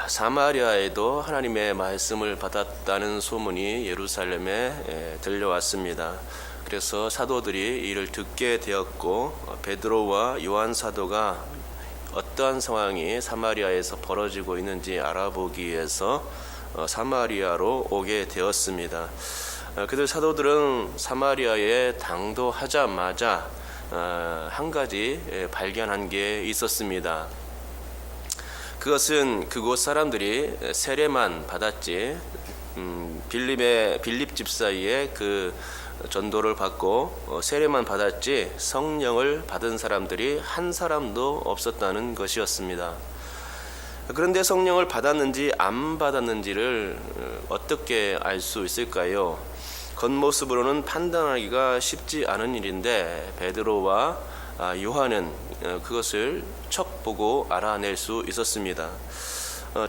사마리아에도 하나님의 말씀을 받았다는 소문이 예루살렘에 들려왔습니다. 그래서 사도들이 이를 듣게 되었고 베드로와 요한 사도가 어떠한 상황이 사마리아에서 벌어지고 있는지 알아보기 위해서 사마리아로 오게 되었습니다. 그들 사도들은 사마리아에 당도하자마자 한 가지 발견한 게 있었습니다. 그것은 그곳 사람들이 세례만 받았지 빌립 집사의 그 전도를 받고 세례만 받았지 성령을 받은 사람들이 한 사람도 없었다는 것이었습니다. 그런데 성령을 받았는지 안 받았는지를 어떻게 알 수 있을까요? 겉모습으로는 판단하기가 쉽지 않은 일인데 베드로와 요한은 그것을 척 보고 알아낼 수 있었습니다.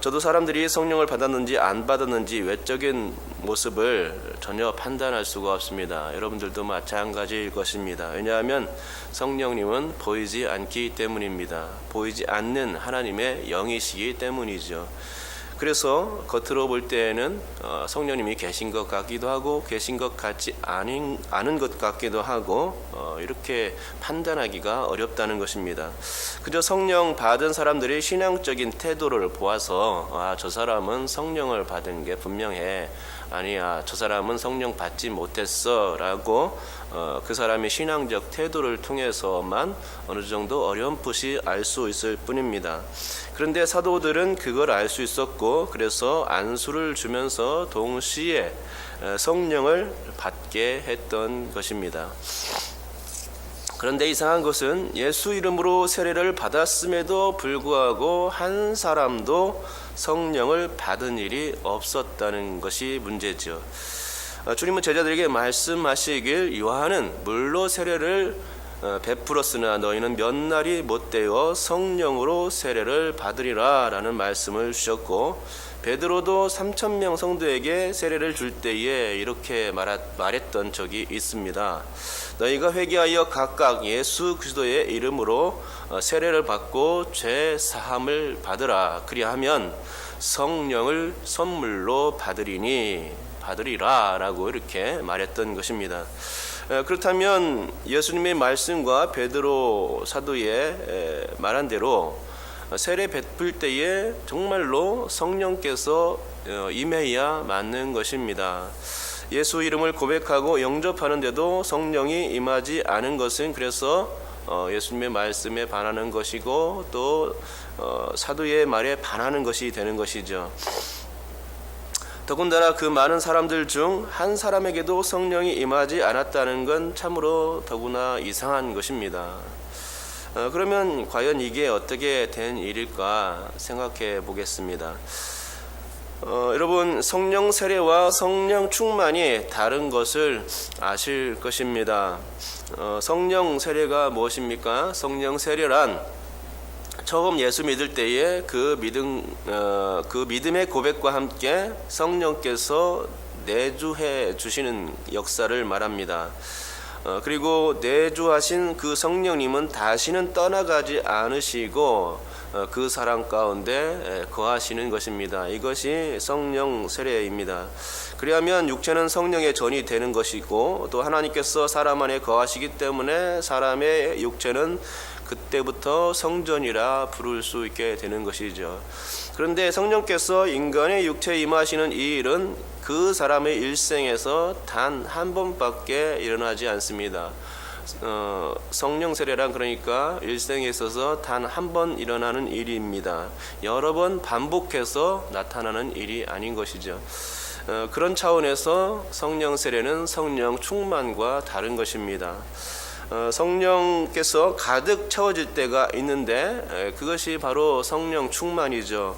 저도 사람들이 성령을 받았는지 안 받았는지 외적인 모습을 전혀 판단할 수가 없습니다. 여러분들도 마찬가지일 것입니다. 왜냐하면 성령님은 보이지 않기 때문입니다. 보이지 않는 하나님의 영이시기 때문이죠. 그래서 겉으로 볼 때에는 성령님이 계신 것 같기도 하고 계신 것 같지 않은 것 같기도 하고 이렇게 판단하기가 어렵다는 것입니다. 그저 성령 받은 사람들이 신앙적인 태도를 보아서 저 사람은 성령을 받은 게 분명해, 아니야 저 사람은 성령 받지 못했어 라고 그 사람의 신앙적 태도를 통해서만 어느 정도 어렴풋이 알 수 있을 뿐입니다. 그런데 사도들은 그걸 알 수 있었고 그래서 안수를 주면서 동시에 성령을 받게 했던 것입니다. 그런데 이상한 것은 예수 이름으로 세례를 받았음에도 불구하고 한 사람도 성령을 받은 일이 없었다는 것이 문제죠. 주님은 제자들에게 말씀하시길 요한은 물로 세례를 베풀었으나 너희는 몇 날이 못되어 성령으로 세례를 받으리라 라는 말씀을 주셨고 베드로도 3,000명 성도에게 세례를 줄 때에 이렇게 말했던 적이 있습니다. 너희가 회개하여 각각 예수 그리스도의 이름으로 세례를 받고 죄 사함을 받으라. 그리하면 성령을 선물로 받으리라 라고 이렇게 말했던 것입니다. 그렇다면 예수님의 말씀과 베드로 사도의 말한 대로 세례 베풀 때에 정말로 성령께서 임해야 맞는 것입니다. 예수 이름을 고백하고 영접하는데도 성령이 임하지 않은 것은 그래서 예수님의 말씀에 반하는 것이고 또 사도의 말에 반하는 것이 되는 것이죠. 더군다나 그 많은 사람들 중 한 사람에게도 성령이 임하지 않았다는 건 참으로 더구나 이상한 것입니다. 그러면 과연 이게 어떻게 된 일일까 생각해 보겠습니다. 여러분, 성령 세례와 성령 충만이 다른 것을 아실 것입니다. 성령 세례가 무엇입니까? 성령 세례란 처음 예수 믿을 때에 그 믿음의 고백과 함께 성령께서 내주해 주시는 역사를 말합니다. 그리고 내주하신 그 성령님은 다시는 떠나가지 않으시고 그 사람 가운데 거하시는 것입니다. 이것이 성령 세례입니다. 그리하면 육체는 성령의 전이 되는 것이고 또 하나님께서 사람 안에 거하시기 때문에 사람의 육체는 그때부터 성전이라 부를 수 있게 되는 것이죠. 그런데 성령께서 인간의 육체에 임하시는 이 일은 그 사람의 일생에서 단 한 번밖에 일어나지 않습니다. 성령 세례란 그러니까 일생에 있어서 단 한 번 일어나는 일입니다. 여러 번 반복해서 나타나는 일이 아닌 것이죠. 그런 차원에서 성령 세례는 성령 충만과 다른 것입니다. 성령께서 가득 채워질 때가 있는데 그것이 바로 성령 충만이죠.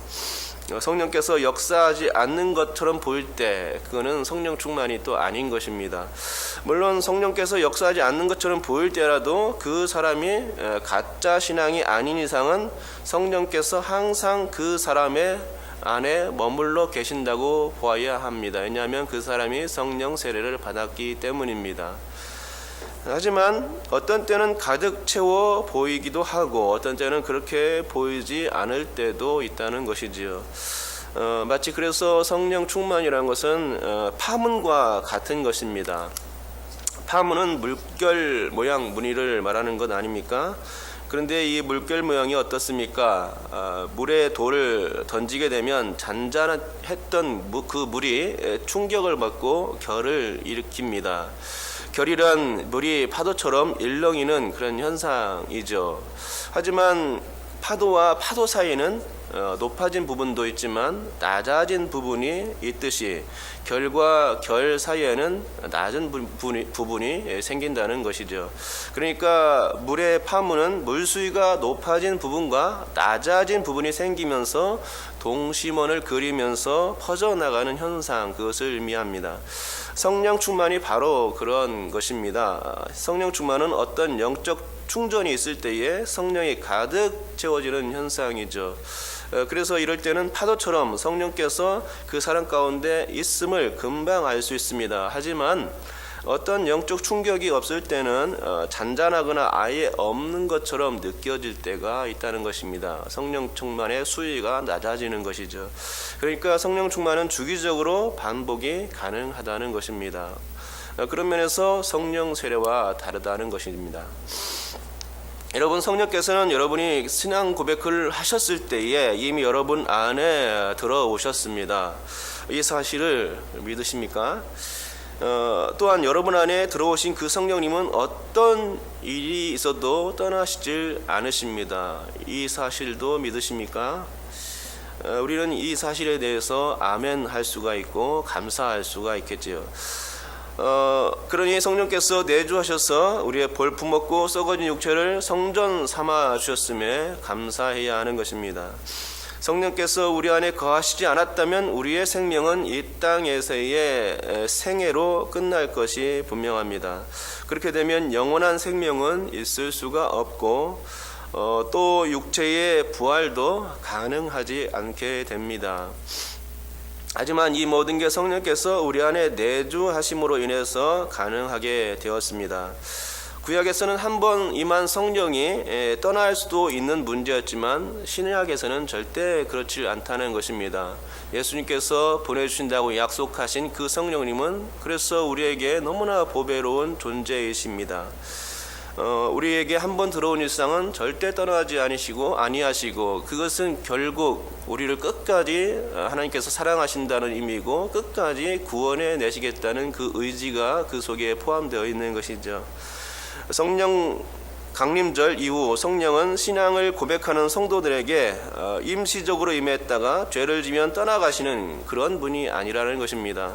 성령께서 역사하지 않는 것처럼 보일 때 그거는 성령 충만이 또 아닌 것입니다. 물론 성령께서 역사하지 않는 것처럼 보일 때라도 그 사람이 가짜 신앙이 아닌 이상은 성령께서 항상 그 사람의 안에 머물러 계신다고 보아야 합니다. 왜냐하면 그 사람이 성령 세례를 받았기 때문입니다. 하지만 어떤 때는 가득 채워 보이기도 하고 어떤 때는 그렇게 보이지 않을 때도 있다는 것이지요. 마치 그래서 성령 충만이라는 것은 파문과 같은 것입니다. 파문은 물결 모양 무늬를 말하는 것 아닙니까? 그런데 이 물결 모양이 어떻습니까? 물에 돌을 던지게 되면 잔잔했던 그 물이 충격을 받고 결을 일으킵니다. 결이란 물이 파도처럼 일렁이는 그런 현상이죠. 하지만 파도와 파도 사이에는 높아진 부분도 있지만 낮아진 부분이 있듯이 결과 결 사이에는 낮은 부분이 생긴다는 것이죠. 그러니까 물의 파문은 물수위가 높아진 부분과 낮아진 부분이 생기면서 동심원을 그리면서 퍼져나가는 현상, 그것을 의미합니다. 성령 충만이 바로 그런 것입니다. 성령 충만은 어떤 영적 충전이 있을 때에 성령이 가득 채워지는 현상이죠. 그래서 이럴 때는 파도처럼 성령께서 그 사람 가운데 있음을 금방 알 수 있습니다. 하지만 어떤 영적 충격이 없을 때는 잔잔하거나 아예 없는 것처럼 느껴질 때가 있다는 것입니다. 성령 충만의 수위가 낮아지는 것이죠. 그러니까 성령 충만은 주기적으로 반복이 가능하다는 것입니다. 그런 면에서 성령 세례와 다르다는 것입니다. 여러분, 성령께서는 여러분이 신앙 고백을 하셨을 때에 이미 여러분 안에 들어오셨습니다. 이 사실을 믿으십니까? 또한 여러분 안에 들어오신 그 성령님은 어떤 일이 있어도 떠나시질 않으십니다. 이 사실도 믿으십니까? 우리는 이 사실에 대해서 아멘 할 수가 있고 감사할 수가 있겠지요. 그러니 성령께서 내주하셔서 우리의 볼품없고 썩어진 육체를 성전 삼아 주셨음에 감사해야 하는 것입니다. 성령께서 우리 안에 거하시지 않았다면 우리의 생명은 이 땅에서의 생애로 끝날 것이 분명합니다. 그렇게 되면 영원한 생명은 있을 수가 없고 또 육체의 부활도 가능하지 않게 됩니다. 하지만 이 모든 게 성령께서 우리 안에 내주하심으로 인해서 가능하게 되었습니다. 구약에서는 한번 임한 성령이 떠날 수도 있는 문제였지만 신약에서는 절대 그렇지 않다는 것입니다. 예수님께서 보내주신다고 약속하신 그 성령님은 그래서 우리에게 너무나 보배로운 존재이십니다. 우리에게 한번 들어온 일상은 절대 떠나지 아니하시고 그것은 결국 우리를 끝까지 하나님께서 사랑하신다는 의미고 끝까지 구원해 내시겠다는 그 의지가 그 속에 포함되어 있는 것이죠. 성령 강림절 이후 성령은 신앙을 고백하는 성도들에게 임시적으로 임했다가 죄를 지면 떠나가시는 그런 분이 아니라는 것입니다.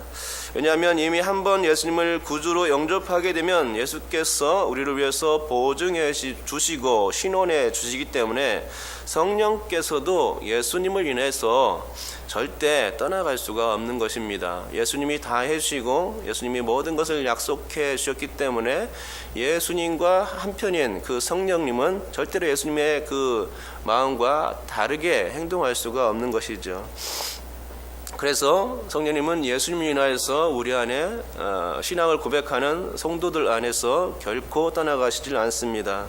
왜냐하면 이미 한번 예수님을 구주로 영접하게 되면 예수께서 우리를 위해서 보증해 주시고 신원해 주시기 때문에 성령께서도 예수님을 인해서 절대 떠나갈 수가 없는 것입니다. 예수님이 다 해주시고 예수님이 모든 것을 약속해 주셨기 때문에 예수님과 한편인 그 성령님은 절대로 예수님의 그 마음과 다르게 행동할 수가 없는 것이죠. 그래서 성령님은 예수님을 인하여서 우리 안에 신앙을 고백하는 성도들 안에서 결코 떠나가시질 않습니다.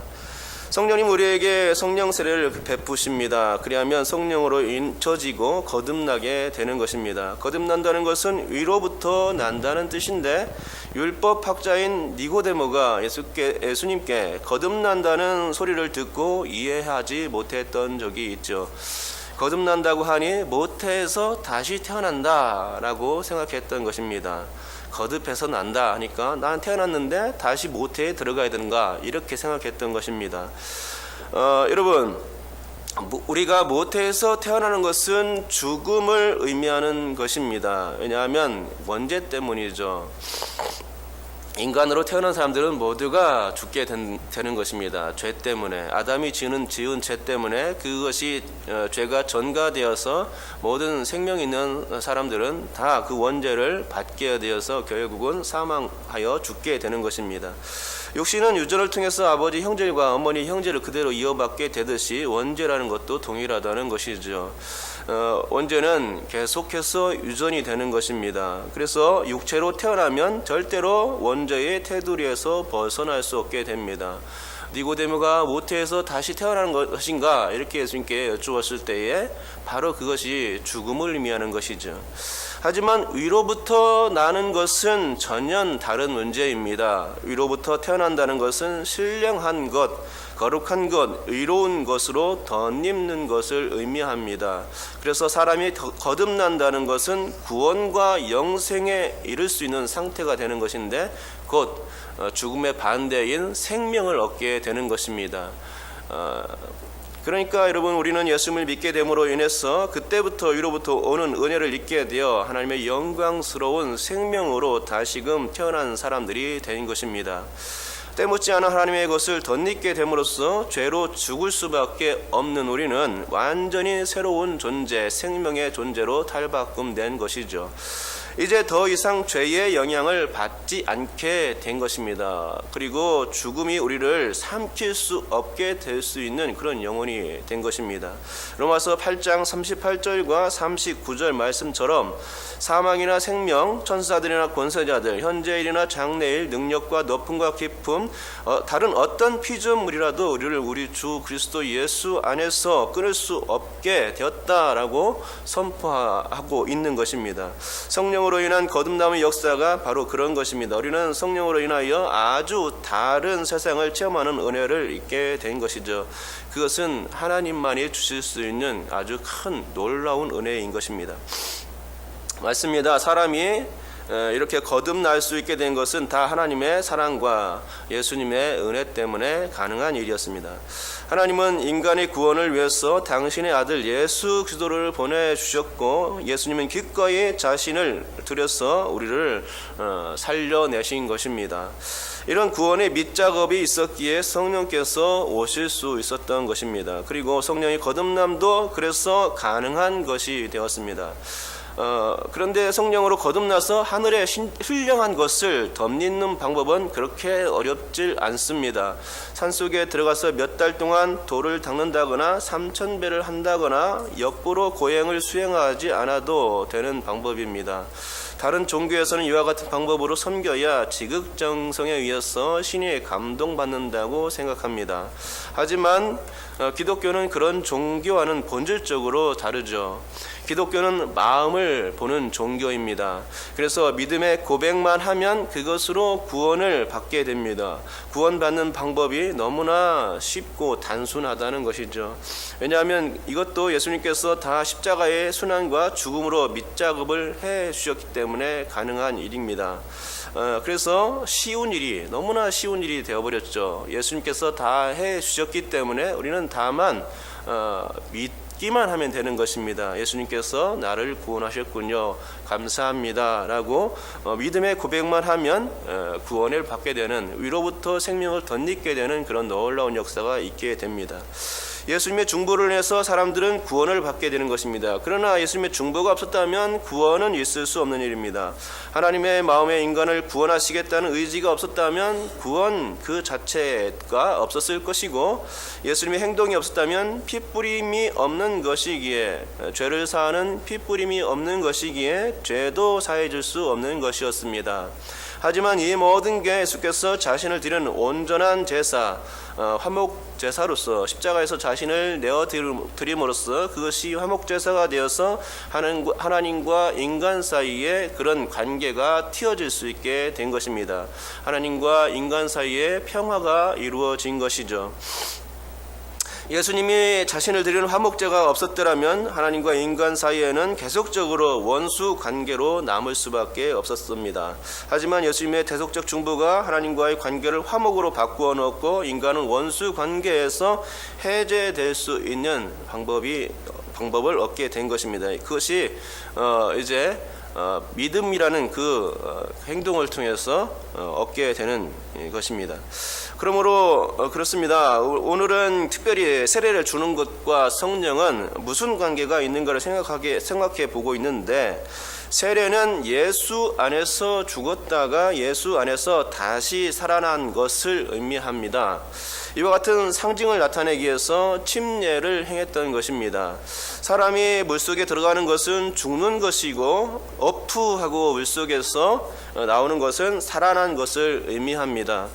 성령님 우리에게 성령 세례를 베푸십니다. 그리하면 성령으로 인쳐지고 거듭나게 되는 것입니다. 거듭난다는 것은 위로부터 난다는 뜻인데 율법학자인 니고데모가 예수님께 거듭난다는 소리를 듣고 이해하지 못했던 적이 있죠. 거듭난다고 하니 모태에서 다시 태어난다라고 생각했던 것입니다. 거듭해서 난다 하니까 난 태어났는데 다시 모태에 들어가야 되는가 이렇게 생각했던 것입니다. 여러분, 우리가 모태에서 태어나는 것은 죽음을 의미하는 것입니다. 왜냐하면 원죄 때문이죠. 인간으로 태어난 사람들은 모두가 죽게 되는 것입니다. 죄 때문에, 아담이 지은 죄 때문에 그것이 죄가 전가되어서 모든 생명 있는 사람들은 다 그 원죄를 받게 되어서 결국은 사망하여 죽게 되는 것입니다. 육신은 유전을 통해서 아버지 형제과 어머니 형제를 그대로 이어받게 되듯이 원죄라는 것도 동일하다는 것이죠. 원죄는 계속해서 유전이 되는 것입니다. 그래서 육체로 태어나면 절대로 원죄의 테두리에서 벗어날 수 없게 됩니다. 니고데모가 모태에서 다시 태어나는 것인가 이렇게 예수님께 여쭈었을 때에 바로 그것이 죽음을 의미하는 것이죠. 하지만 위로부터 나는 것은 전혀 다른 문제입니다. 위로부터 태어난다는 것은 신령한 것, 거룩한 것, 의로운 것으로 덧입는 것을 의미합니다. 그래서 사람이 거듭난다는 것은 구원과 영생에 이를 수 있는 상태가 되는 것인데 곧 죽음의 반대인 생명을 얻게 되는 것입니다. 그러니까 여러분, 우리는 예수님을 믿게 됨으로 인해서 그때부터 위로부터 오는 은혜를 잊게 되어 하나님의 영광스러운 생명으로 다시금 태어난 사람들이 된 것입니다. 때묻지 않은 하나님의 것을 덧입게 됨으로써 죄로 죽을 수밖에 없는 우리는 완전히 새로운 존재, 생명의 존재로 탈바꿈된 것이죠. 이제 더 이상 죄의 영향을 받지 않게 된 것입니다. 그리고 죽음이 우리를 삼킬 수 없게 될 수 있는 그런 영혼이 된 것입니다. 로마서 8장 38절과 39절 말씀처럼 사망이나 생명, 천사들이나 권세자들, 현재일이나 장래일, 능력과 높음과 깊음, 다른 어떤 피조물이라도 우리를 우리 주 그리스도 예수 안에서 끊을 수 없게 되었다라고 선포하고 있는 것입니다. 성령으로 인한 거듭남의 역사가 바로 그런 것입니다. 우리는 성령으로 인하여 아주 다른 세상을 체험하는 은혜를 잊게 된 것이죠. 그것은 하나님만이 주실 수 있는 아주 큰 놀라운 은혜인 것입니다. 맞습니다. 사람이 이렇게 거듭날 수 있게 된 것은 다 하나님의 사랑과 예수님의 은혜 때문에 가능한 일이었습니다. 하나님은 인간의 구원을 위해서 당신의 아들 예수 그리스도를 보내주셨고 예수님은 기꺼이 자신을 들여서 우리를 살려내신 것입니다. 이런 구원의 밑작업이 있었기에 성령께서 오실 수 있었던 것입니다. 그리고 성령의 거듭남도 그래서 가능한 것이 되었습니다. 그런데 성령으로 거듭나서 하늘의 훌륭한 것을 덧입는 방법은 그렇게 어렵질 않습니다. 산속에 들어가서 몇 달 동안 돌을 닦는다거나 3000배를 한다거나 역부로 고행을 수행하지 않아도 되는 방법입니다. 다른 종교에서는 이와 같은 방법으로 섬겨야 지극정성에 의해서 신이 감동받는다고 생각합니다. 하지만 기독교는 그런 종교와는 본질적으로 다르죠. 기독교는 마음을 보는 종교입니다. 그래서 믿음의 고백만 하면 그것으로 구원을 받게 됩니다. 구원받는 방법이 너무나 쉽고 단순하다는 것이죠. 왜냐하면 이것도 예수님께서 다 십자가의 순환과 죽음으로 밑작업을 해 주셨기 때문에 가능한 일입니다. 그래서 너무나 쉬운 일이 되어버렸죠. 예수님께서 다 해 주셨기 때문에 우리는 다만 믿기만 하면 되는 것입니다. 예수님께서 나를 구원하셨군요. 감사합니다. 라고 믿음의 고백만 하면 구원을 받게 되는, 위로부터 생명을 덧입게 되는 그런 놀라운 역사가 있게 됩니다. 예수님의 중보를 해서 사람들은 구원을 받게 되는 것입니다. 그러나 예수님의 중보가 없었다면 구원은 있을 수 없는 일입니다. 하나님의 마음에 인간을 구원하시겠다는 의지가 없었다면 구원 그 자체가 없었을 것이고, 예수님의 행동이 없었다면 피뿌림이 없는 것이기에, 죄를 사하는 피뿌림이 없는 것이기에 죄도 사해질 수 없는 것이었습니다. 하지만 이 모든 게 예수께서 자신을 드리는 온전한 제사, 화목 제사로서 십자가에서 자신을 내어드림으로써 그것이 화목 제사가 되어서 하나님과 인간 사이에 그런 관계가 틔어질 수 있게 된 것입니다. 하나님과 인간 사이에 평화가 이루어진 것이죠. 예수님이 자신을 드리는 화목제가 없었더라면 하나님과 인간 사이에는 계속적으로 원수 관계로 남을 수밖에 없었습니다. 하지만 예수님의 대속적 중보가 하나님과의 관계를 화목으로 바꾸어 놓고 인간은 원수 관계에서 해제될 수 있는 방법을 얻게 된 것입니다. 그것이 이제 믿음이라는 그 행동을 통해서 얻게 되는 것입니다. 그러므로 그렇습니다. 오늘은 특별히 세례를 주는 것과 성령은 무슨 관계가 있는가를 생각해 보고 있는데, 세례는 예수 안에서 죽었다가 예수 안에서 다시 살아난 것을 의미합니다. 이와 같은 상징을 나타내기 위해서 침례를 행했던 것입니다. 사람이 물속에 들어가는 것은 죽는 것이고, 어푸하고 물속에서 나오는 것은 살아난 것을 의미합니다.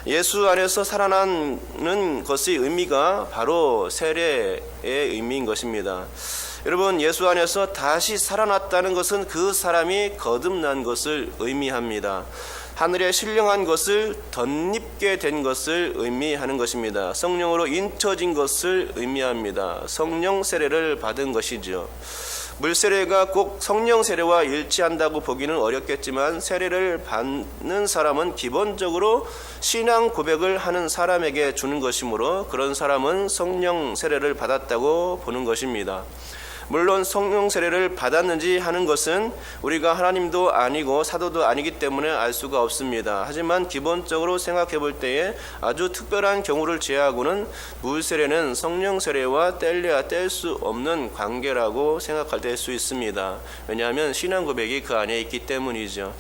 예수 안에서 살아나는 것의 의미가 바로 세례의 의미인 것입니다. 여러분, 예수 안에서 다시 살아났다는 것은 그 사람이 거듭난 것을 의미합니다. 하늘에 신령한 것을 덧입게 된 것을 의미하는 것입니다. 성령으로 인쳐진 것을 의미합니다. 성령 세례를 받은 것이죠. 물세례가 꼭 성령 세례와 일치한다고 보기는 어렵겠지만 세례를 받는 사람은 기본적으로 신앙 고백을 하는 사람에게 주는 것이므로 그런 사람은 성령 세례를 받았다고 보는 것입니다. 물론 성령 세례를 받았는지 하는 것은 우리가 하나님도 아니고 사도도 아니기 때문에 알 수가 없습니다. 하지만 기본적으로 생각해 볼 때에 아주 특별한 경우를 제외하고는 물 세례는 성령 세례와 뗄래야 뗄 수 없는 관계라고 생각할 수 있습니다. 왜냐하면 신앙 고백이 그 안에 있기 때문이죠.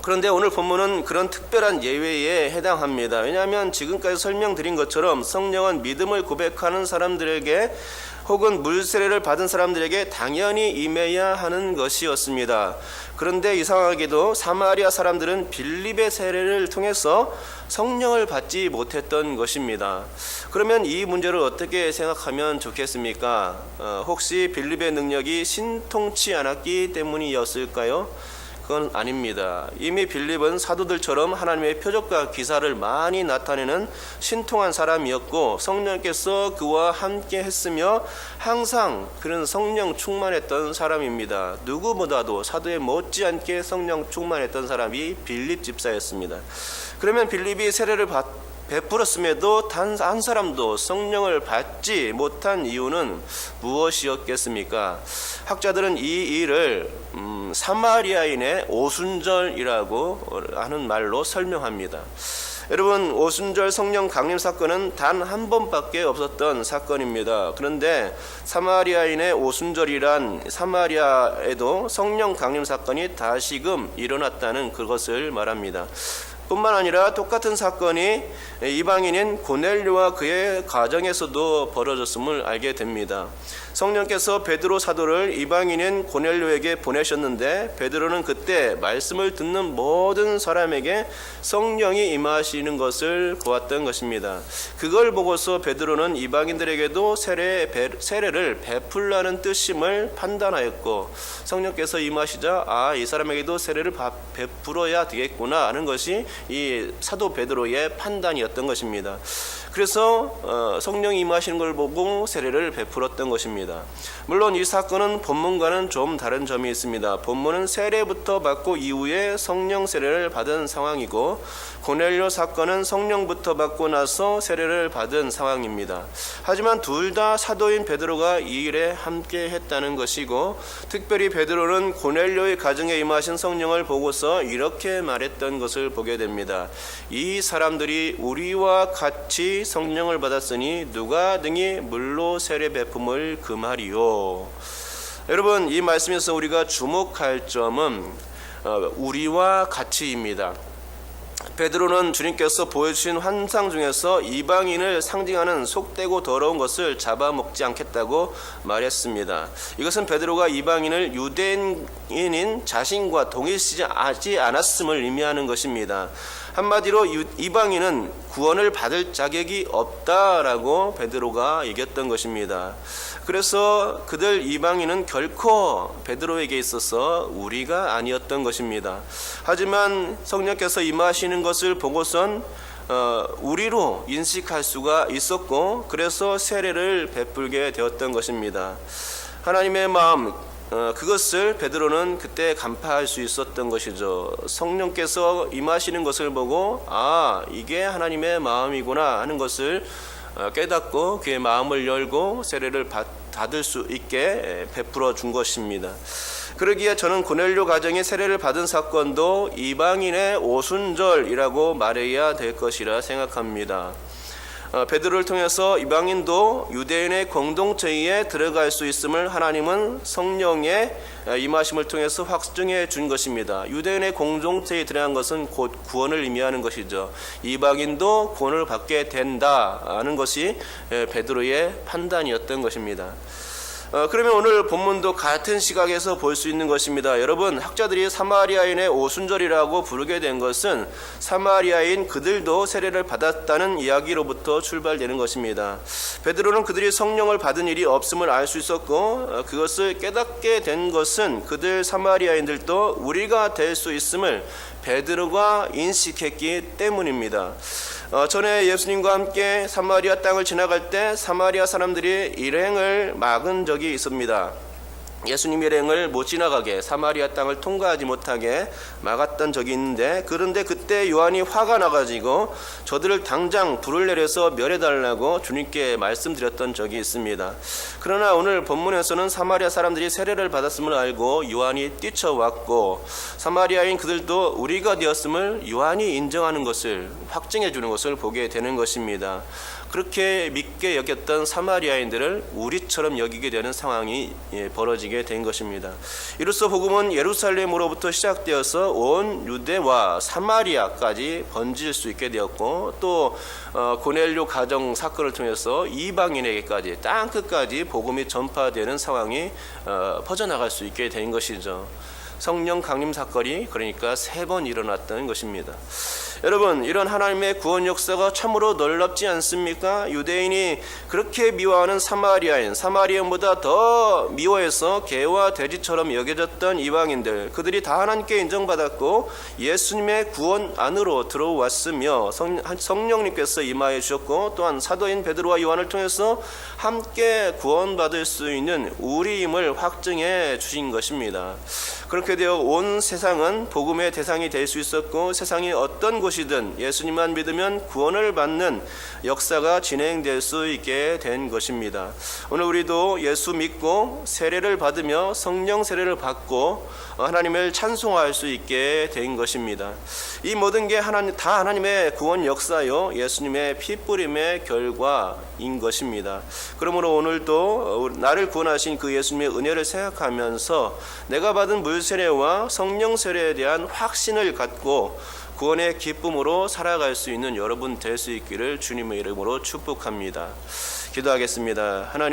그런데 오늘 본문은 그런 특별한 예외에 해당합니다. 왜냐하면 지금까지 설명드린 것처럼 성령은 믿음을 고백하는 사람들에게 혹은 물세례를 받은 사람들에게 당연히 임해야 하는 것이었습니다. 그런데 이상하게도 사마리아 사람들은 빌립의 세례를 통해서 성령을 받지 못했던 것입니다. 그러면 이 문제를 어떻게 생각하면 좋겠습니까? 혹시 빌립의 능력이 신통치 않았기 때문이었을까요? 그건 아닙니다. 이미 빌립은 사도들처럼 하나님의 표적과 기사를 많이 나타내는 신통한 사람이었고 성령께서 그와 함께 했으며 항상 그런 성령 충만했던 사람입니다. 누구보다도 사도에 못지않게 성령 충만했던 사람이 빌립 집사였습니다. 그러면 빌립이 세례를 베풀었음에도 단 한 사람도 성령을 받지 못한 이유는 무엇이었겠습니까? 학자들은 이 일을 사마리아인의 오순절이라고 하는 말로 설명합니다. 여러분, 오순절 성령 강림 사건은 단 한 번밖에 없었던 사건입니다. 그런데 사마리아인의 오순절이란 사마리아에도 성령 강림 사건이 다시금 일어났다는 그것을 말합니다. 뿐만 아니라 똑같은 사건이 이방인인 고넬료와 그의 가정에서도 벌어졌음을 알게 됩니다. 성령께서 베드로 사도를 이방인인 고넬료에게 보내셨는데 베드로는 그때 말씀을 듣는 모든 사람에게 성령이 임하시는 것을 보았던 것입니다. 그걸 보고서 베드로는 이방인들에게도 세례를 베풀라는 뜻임을 판단하였고 성령께서 임하시자 이 사람에게도 세례를 베풀어야 되겠구나 하는 것이 이 사도 베드로의 판단이었던 것입니다. 그래서 성령이 임하시는 걸 보고 세례를 베풀었던 것입니다. 물론 이 사건은 본문과는 좀 다른 점이 있습니다. 본문은 세례부터 받고 이후에 성령 세례를 받은 상황이고 고넬료 사건은 성령부터 받고 나서 세례를 받은 상황입니다. 하지만 둘 다 사도인 베드로가 이 일에 함께 했다는 것이고 특별히 베드로는 고넬료의 가정에 임하신 성령을 보고서 이렇게 말했던 것을 보게 됩니다. 이 사람들이 우리와 같이 성령을 받았으니 누가 능히 물로 세례 베품을 금하리요. 여러분, 이 말씀에서 우리가 주목할 점은 우리와 같이입니다. 베드로는 주님께서 보여주신 환상 중에서 이방인을 상징하는 속되고 더러운 것을 잡아먹지 않겠다고 말했습니다. 이것은 베드로가 이방인을 유대인인 자신과 동일시하지 않았음을 의미하는 것입니다. 한마디로 이방인은 구원을 받을 자격이 없다라고 베드로가 얘기했던 것입니다. 그래서 그들 이방인은 결코 베드로에게 있어서 우리가 아니었던 것입니다. 하지만 성령께서 임하시는 것을 보고선 우리로 인식할 수가 있었고 그래서 세례를 베풀게 되었던 것입니다. 하나님의 마음, 그것을 베드로는 그때 간파할 수 있었던 것이죠. 성령께서 임하시는 것을 보고 이게 하나님의 마음이구나 하는 것을 깨닫고 그의 마음을 열고 세례를 받을 수 있게 베풀어 준 것입니다. 그러기에 저는 고넬료 가정의 세례를 받은 사건도 이방인의 오순절이라고 말해야 될 것이라 생각합니다. 베드로를 통해서 이방인도 유대인의 공동체에 들어갈 수 있음을 하나님은 성령의 임하심을 통해서 확증해 준 것입니다. 유대인의 공동체에 들어간 것은 곧 구원을 의미하는 것이죠. 이방인도 구원을 받게 된다는 것이 베드로의 판단이었던 것입니다. 그러면 오늘 본문도 같은 시각에서 볼 수 있는 것입니다. 여러분, 학자들이 사마리아인의 오순절이라고 부르게 된 것은 사마리아인 그들도 세례를 받았다는 이야기로부터 출발되는 것입니다. 베드로는 그들이 성령을 받은 일이 없음을 알 수 있었고 그것을 깨닫게 된 것은 그들 사마리아인들도 우리가 될 수 있음을 베드로가 인식했기 때문입니다. 전에 예수님과 함께 사마리아 땅을 지나갈 때 사마리아 사람들이 일행을 막은 적이 있습니다. 예수님 일행을 못 지나가게, 사마리아 땅을 통과하지 못하게 막았던 적이 있는데, 그런데 그때 요한이 화가 나가지고 저들을 당장 불을 내려서 멸해달라고 주님께 말씀드렸던 적이 있습니다. 그러나 오늘 본문에서는 사마리아 사람들이 세례를 받았음을 알고 요한이 뛰쳐왔고, 사마리아인 그들도 우리가 되었음을 요한이 인정하는 것을, 확증해 주는 것을 보게 되는 것입니다. 그렇게 믿게 여겼던 사마리아인들을 우리처럼 여기게 되는 상황이 벌어지게 된 것입니다. 이로써 복음은 예루살렘으로부터 시작되어서 온 유대와 사마리아까지 번질 수 있게 되었고, 또 고넬료 가정 사건을 통해서 이방인에게까지 땅 끝까지 복음이 전파되는 상황이 퍼져나갈 수 있게 된 것이죠. 성령 강림 사건이 그러니까 3번 일어났던 것입니다. 여러분, 이런 하나님의 구원 역사가 참으로 놀랍지 않습니까? 유대인이 그렇게 미워하는 사마리아인보다 더 미워해서 개와 돼지처럼 여겨졌던 이방인들, 그들이 다 하나님께 인정받았고 예수님의 구원 안으로 들어왔으며 성령님께서 임하여 주셨고, 또한 사도인 베드로와 요한을 통해서 함께 구원받을 수 있는 우리임을 확증해 주신 것입니다. 그렇게 되어 온 세상은 복음의 대상이 될 수 있었고, 세상이 어떤 곳이든 예수님만 믿으면 구원을 받는 역사가 진행될 수 있게 된 것입니다. 오늘 우리도 예수 믿고 세례를 받으며 성령 세례를 받고 하나님을 찬송할 수 있게 된 것입니다. 이 모든 게 다 하나님의 구원 역사요, 예수님의 피 뿌림의 결과인 것입니다. 그러므로 오늘도 나를 구원하신 그 예수님의 은혜를 생각하면서 내가 받은 물 세례와 성령 세례에 대한 확신을 갖고 구원의 기쁨으로 살아갈 수 있는 여러분 될 수 있기를 주님의 이름으로 축복합니다. 기도하겠습니다. 하나님,